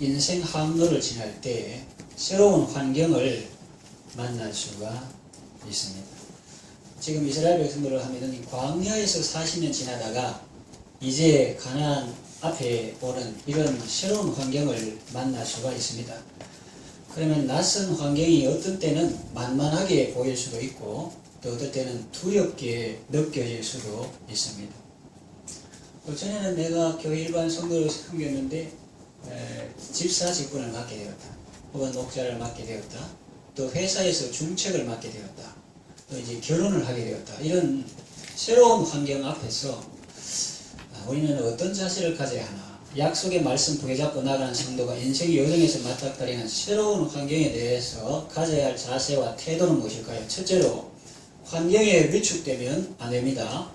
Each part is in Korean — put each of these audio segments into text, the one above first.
인생 항로를 지날 때 새로운 환경을 만날 수가 있습니다. 지금 이스라엘 백성들을 하면은 광야에서 40년 지나다가 이제 가나안 앞에 오는 이런 새로운 환경을 만날 수가 있습니다. 그러면 낯선 환경이 어떤 때는 만만하게 보일 수도 있고 또 어떨 때는 두렵게 느껴질 수도 있습니다. 전에는 내가 교회 일반 성도로 섬겼는데 집사 직분을 맡게 되었다. 혹은 목자를 맡게 되었다. 또 회사에서 중책을 맡게 되었다. 또 이제 결혼을 하게 되었다. 이런 새로운 환경 앞에서 우리는 어떤 자세를 가져야 하나? 약속의 말씀 부여잡고 나가는 성도가 인생의 여정에서 맞닥뜨리는 새로운 환경에 대해서 가져야 할 자세와 태도는 무엇일까요? 첫째로 환경에 위축되면 안 됩니다.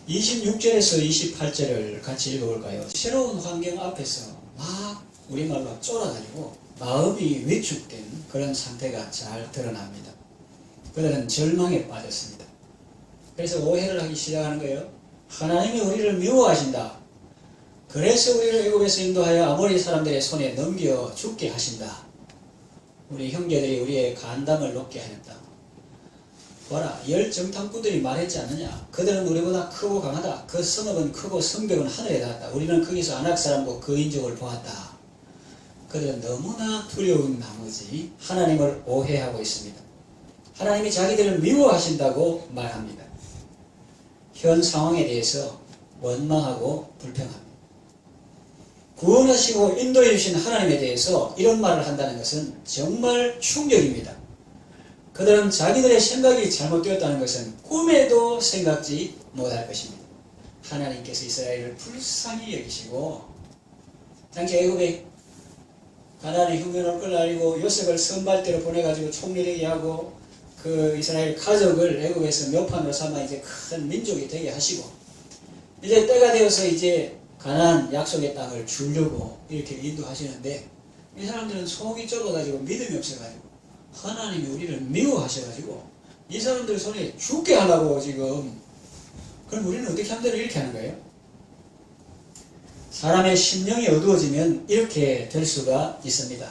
26절에서 28절을 같이 읽어볼까요? 새로운 환경 앞에서 막 우리말로 쫄아가지고 마음이 위축된 그런 상태가 잘 드러납니다. 그들은 절망에 빠졌습니다. 그래서 오해를 하기 시작하는 거예요. 하나님이 우리를 미워하신다. 그래서 우리를 애굽에서 인도하여 아모리 사람들의 손에 넘겨 죽게 하신다. 우리 형제들이 우리의 간담을 높게 하였다. 봐라, 열 정탐꾼들이 말했지 않느냐. 그들은 우리보다 크고 강하다. 그 성읍은 크고 성벽은 하늘에 닿았다. 우리는 거기서 아낙 사람과 그 인족을 보았다. 그들은 너무나 두려운 나머지 하나님을 오해하고 있습니다. 하나님이 자기들을 미워하신다고 말합니다. 현 상황에 대해서 원망하고 불평합니다. 구원하시고 인도해 주신 하나님에 대해서 이런 말을 한다는 것은 정말 충격입니다. 그들은 자기들의 생각이 잘못되었다는 것은 꿈에도 생각지 못할 것입니다. 하나님께서 이스라엘을 불쌍히 여기시고 당시 애굽에 가나안의 흉년을 끌어내리고 요셉을 선발대로 보내가지고 총리되게 하고 그 이스라엘 가족을 애굽에서 묘판으로 삼아 이제 큰 민족이 되게 하시고 이제 때가 되어서 이제 가나안 약속의 땅을 주려고 이렇게 인도하시는데 이 사람들은 속이 좁아가지고 믿음이 없어가지고 하나님이 우리를 미워하셔가지고 이 사람들 손에 죽게 하려고 지금. 그럼 우리는 어떻게 하면 되나 이렇게 하는 거예요? 사람의 심령이 어두워지면 이렇게 될 수가 있습니다.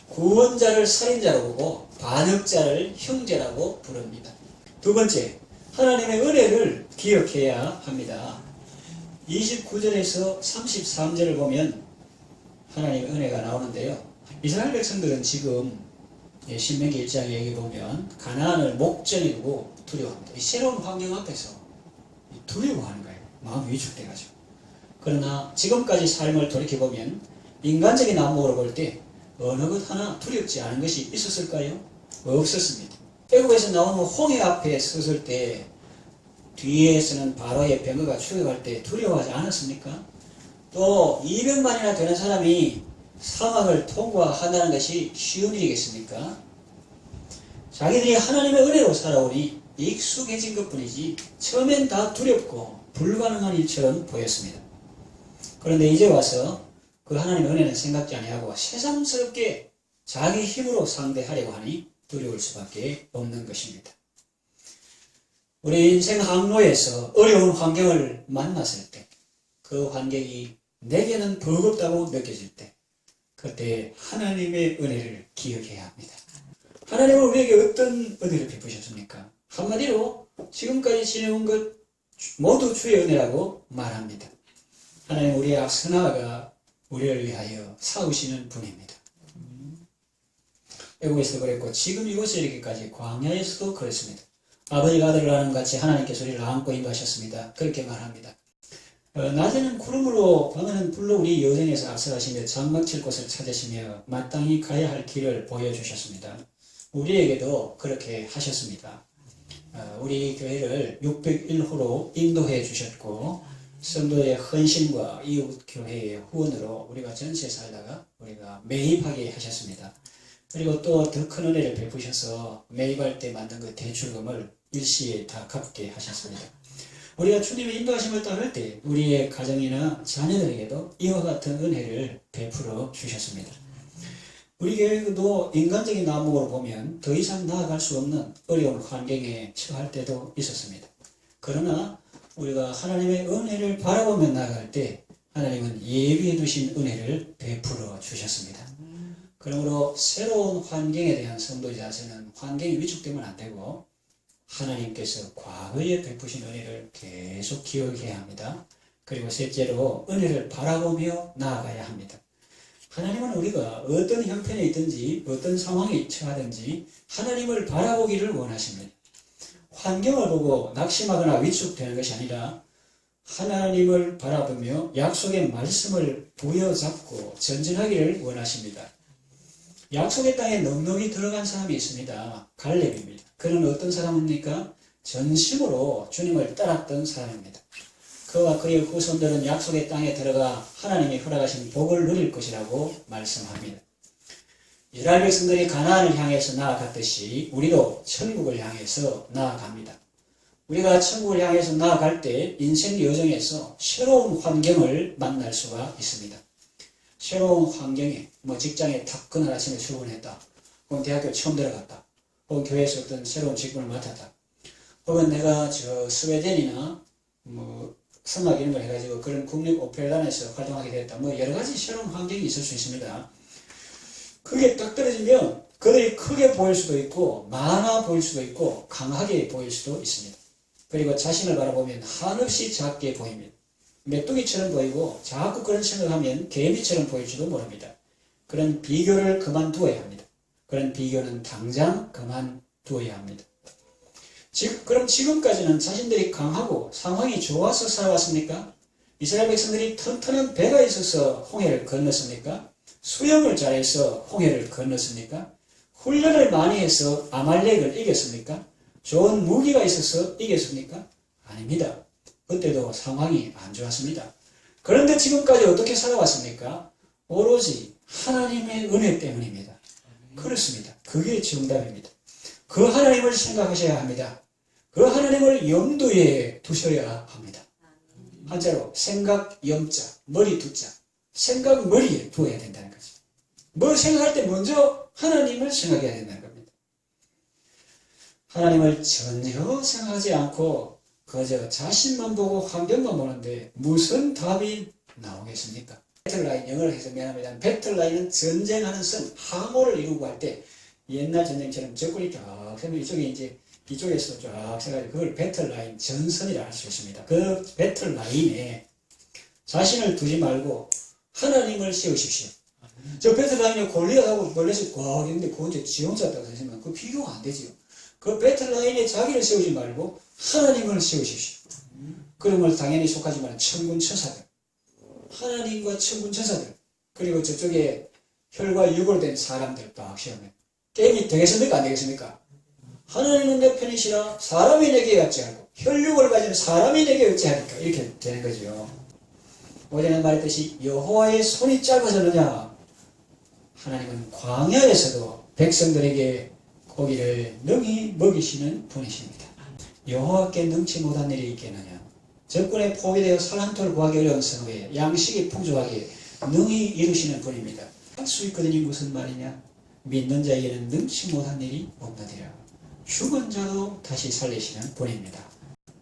구원자를 살인자로 보고 반역자를 형제라고 부릅니다. 두 번째, 하나님의 은혜를 기억해야 합니다. 29절에서 33절을 보면 하나님의 은혜가 나오는데요. 이스라엘 백성들은 지금 신명기 1장에 여기 보면 가나안을 목전에 두고 두려워합니다. 이 새로운 환경 앞에서 두려워하는 거예요. 마음이 위축돼가지고. 그러나 지금까지 삶을 돌이켜보면 인간적인 안목으로 볼 때 어느 것 하나 두렵지 않은 것이 있었을까요? 없었습니다. 애굽에서 나오는 홍해 앞에 섰을 때 뒤에서는 바로의 병거가 추격할 때 두려워하지 않았습니까? 또 200만이나 되는 사람이 사막을 통과한다는 것이 쉬운 일이겠습니까? 자기들이 하나님의 은혜로 살아오니 익숙해진 것뿐이지 처음엔 다 두렵고 불가능한 일처럼 보였습니다. 그런데 이제 와서 그 하나님의 은혜는 생각지 아니하고 새삼스럽게 자기 힘으로 상대하려고 하니 두려울 수밖에 없는 것입니다. 우리 인생 항로에서 어려운 환경을 만났을 때, 그 환경이 내게는 버겁다고 느껴질 때, 그때 하나님의 은혜를 기억해야 합니다. 하나님은 우리에게 어떤 은혜를 베푸셨습니까? 한마디로 지금까지 지내온 것 모두 주의 은혜라고 말합니다. 하나님 우리의 앞서 나아가 우리를 위하여 싸우시는 분입니다. 애국에서도 그랬고 지금 이곳에 이르기까지 광야에서도 그랬습니다. 아버지가 아들을 하는 같이 하나님께서 우리를 안고 인도하셨습니다. 그렇게 말합니다. 낮에는 구름으로 밤에는 불로 우리 여정에서 앞서가시며 장막칠 곳을 찾으시며 마땅히 가야 할 길을 보여주셨습니다. 우리에게도 그렇게 하셨습니다. 우리 교회를 601호로 인도해 주셨고 성도의 헌신과 이웃교회의 후원으로 우리가 전세 살다가 우리가 매입하게 하셨습니다. 그리고 또 더 큰 은혜를 베푸셔서 매입할 때 만든 그 대출금을 일시에 다 갚게 하셨습니다. 우리가 주님의 인도하심을 따를 때 우리의 가정이나 자녀들에게도 이와 같은 은혜를 베풀어 주셨습니다. 우리 교회도 인간적인 안목으로 보면 더 이상 나아갈 수 없는 어려운 환경에 처할 때도 있었습니다. 그러나 우리가 하나님의 은혜를 바라보며 나아갈 때 하나님은 예비해 두신 은혜를 베풀어 주셨습니다. 그러므로 새로운 환경에 대한 성도의 자세는 환경이 위축되면 안 되고 하나님께서 과거에 베푸신 은혜를 계속 기억해야 합니다. 그리고 셋째로 은혜를 바라보며 나아가야 합니다. 하나님은 우리가 어떤 형편에 있든지 어떤 상황에 처하든지 하나님을 바라보기를 원하십니다. 환경을 보고 낙심하거나 위축되는 것이 아니라 하나님을 바라보며 약속의 말씀을 부여잡고 전진하기를 원하십니다. 약속의 땅에 넉넉히 들어간 사람이 있습니다. 갈렙입니다. 그는 어떤 사람입니까? 전심으로 주님을 따랐던 사람입니다. 그와 그의 후손들은 약속의 땅에 들어가 하나님이 허락하신 복을 누릴 것이라고 말씀합니다. 이스라엘 백성들이 가나안을 향해서 나아갔듯이 우리도 천국을 향해서 나아갑니다. 우리가 천국을 향해서 나아갈 때 인생 여정에서 새로운 환경을 만날 수가 있습니다. 새로운 환경에 직장에 탁 그날 아침에 출근했다. 혹은 대학교 처음 들어갔다. 혹은 교회에서 어떤 새로운 직분을 맡았다. 혹은 내가 스웨덴이나 성악 이런 걸 해가지고 그런 국립 오페라단에서 활동하게 됐다. 여러 가지 새로운 환경이 있을 수 있습니다. 그게 딱 떨어지면 그들이 크게 보일 수도 있고 많아 보일 수도 있고 강하게 보일 수도 있습니다. 그리고 자신을 바라보면 한없이 작게 보입니다. 메뚜기처럼 보이고 자꾸 그런 생각하면 개미처럼 보일지도 모릅니다. 그런 비교를 그만두어야 합니다. 그런 비교는 당장 그만두어야 합니다. 그럼 지금까지는 자신들이 강하고 상황이 좋아서 살아왔습니까? 이스라엘 백성들이 튼튼한 배가 있어서 홍해를 건넜습니까? 수영을 잘해서 홍해를 건넜습니까? 훈련을 많이 해서 아말렉을 이겼습니까? 좋은 무기가 있어서 이겼습니까? 아닙니다. 그때도 상황이 안 좋았습니다. 그런데 지금까지 어떻게 살아왔습니까? 오로지 하나님의 은혜 때문입니다. 그렇습니다. 그게 정답입니다. 그 하나님을 생각하셔야 합니다. 그 하나님을 염두에 두셔야 합니다. 한자로 생각 염자, 머리 두자. 생각 머리에 두어야 된다는 거죠. 뭘 생각할 때 먼저 하나님을 생각해야 된다는 겁니다. 하나님을 전혀 생각하지 않고 그저 자신만 보고 환경만 보는데 무슨 답이 나오겠습니까? 배틀라인, 영어로 해서 미안합니다. 배틀라인은 전쟁하는 선, 항모를 이루고 할 때 옛날 전쟁처럼 적군이 쫙 세면 이쪽에서 쫙 세가지고 그걸 배틀라인, 전선이라 할 수 있습니다. 그 배틀라인에 자신을 두지 말고 하나님을 세우십시오. 저 배틀라인에 골리앗하고 벌레씩 꽉 있는데 그거 이제 지 혼자 있다고 하시면 그 비교가 안 되지요. 그 배틀라인에 자기를 세우지 말고 하나님을 세우십시오. 그러면 당연히 속하지만 천군 천사들, 하나님과 천군 천사들, 그리고 저쪽에 혈과 육으로 된 사람들 딱 시험해. 게임이 되겠습니까? 안 되겠습니까? 하나님은 내 편이시라 사람이 내게 어찌하고 혈육을 가진 사람이 내게 어찌하니까 이렇게 되는 거죠. 오전에 말했듯이 여호와의 손이 짧아졌느냐? 하나님은 광야에서도 백성들에게 고기를 능히 먹이시는 분이십니다. 여호와께 능치 못한 일이 있겠느냐? 적군에 포위되어 살 한 톨 구하기 어려운 성읍에 양식이 풍족하게 능히 이루시는 분입니다. 할 수 있거든요. 무슨 말이냐? 믿는 자에게는 능치 못한 일이 없느니라. 죽은 자도 다시 살리시는 분입니다.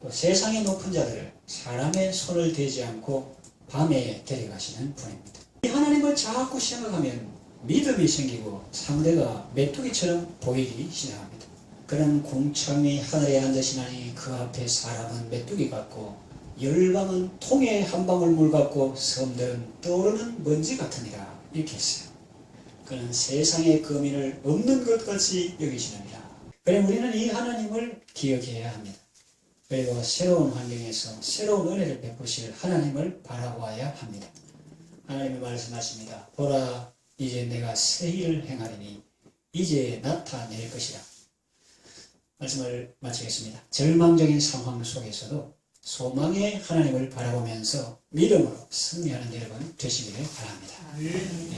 또 세상의 높은 자들을 사람의 손을 대지 않고 밤에 데려가시는 분입니다. 하나님을 자꾸 생각하면 믿음이 생기고 상대가 메뚜기처럼 보이기 시작합니다. 그런 궁창이 하늘에 앉으시나니 그 앞에 사람은 메뚜기 같고 열방은 통에 한 방울 물 같고 섬들은 떠오르는 먼지 같으니라. 이렇게 했어요. 그는 세상의 거민을 없는 것 같이 여기시느니라. 그래 우리는 이 하나님을 기억해야 합니다. 그리고 새로운 환경에서 새로운 은혜를 베푸실 하나님을 바라보아야 합니다. 하나님이 말씀하십니다. 보라 이제 내가 새 일을 행하리니 이제 나타낼 것이라. 말씀을 마치겠습니다. 절망적인 상황 속에서도 소망의 하나님을 바라보면서 믿음으로 승리하는 여러분 되시기를 바랍니다.